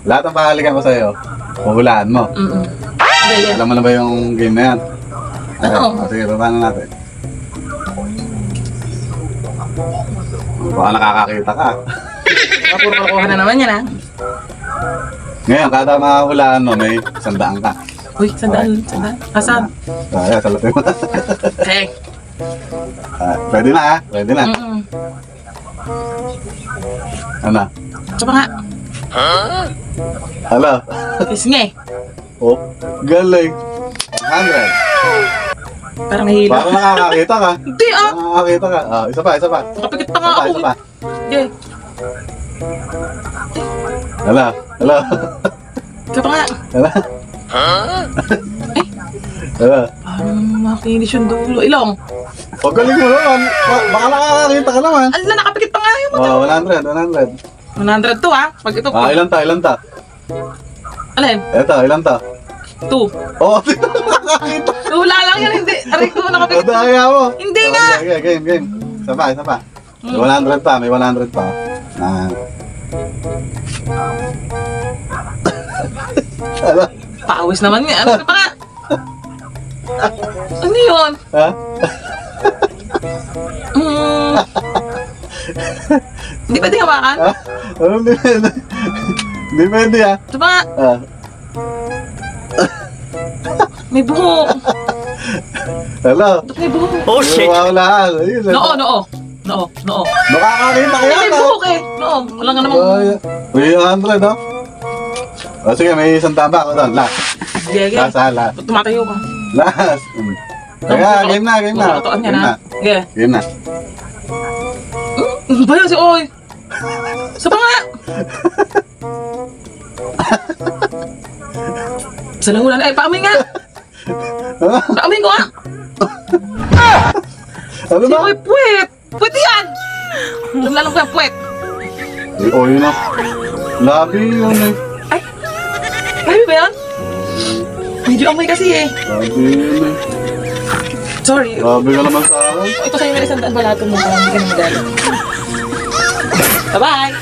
Lahat ng pahalikan ko sa'yo, puhulaan mo. Sige. Alam mo na ba yung game na yan? Oo. Sige, baba na natin. Baka nakakakita ka. Puro kalokohan na naman yan, ha? Ngayon, kada mahulaan mo, may 100 ka. Uy, sandaan. Asan? Kaya, salutin mo. Okay. Pwede na, ha? Pwede na. Ano? Ito pa nga. Hello? Kisnge. Oh, galing. 100. Parang nahilo. Parang nakakakita ka. Hindi, ah. Nakakakita ka. Isa pa, isa pa. Nakapikit pa nga ako. Isa pa. Sige. Hello? Hello? Ito pa nga. Hello? Hello? Parang makinis yung dulo. Ilong. Pagaling mo naman. Baka nakakakita ka naman. Ala, nakapikit pa nga yung mata. Oh, 100. 100 to, ha? Pag ito. Ilan ta? Ilan ta? Alin? Eto, ilan ta? 2. Oh, nakakakita. Wala lang yan, hindi. Aray ko, nakapikit. Madaya mo. Hindi nga. Okay, game. Isa pa, isa pa. May 100 pa, may 100 pa. Ano? Pawis naman yan. Ano pa nga? Ano yun? Ha? Hindi pwede hawakan? Ha? Ano hindi pwede? Hindi pwede, ha? Ito pa nga. Ah. May buhok. Hello? Ba't may buhok? Oh, shit! Wala. Noo. Nakakakita kaya May ka. buhok eh. Noo. Wala nga namang... May 100, no? O sige, may isang tama ako doon. Last. Sige. Last, last. Ba't tumatayo ka? Last. Kaya, game na. Nakakatuan yan, ha? Sige. Game na. Ano ba yun si Oy? Sa pa nga! Sa lahulan. Ay, paamoy nga! Paamoy ko nga! Ano Si ba? Oy, puwet! Puwet yan! Lalong ko yung puwet. Oh, yun na. Labi yun eh. Ay! Labi ba yan? Medyo amoy kasi eh. Labi yun eh. Sorry. Labi ka naman sa akin. Ito sa'yo may 100 balato mo para hindi ka na magalit. Bye-bye!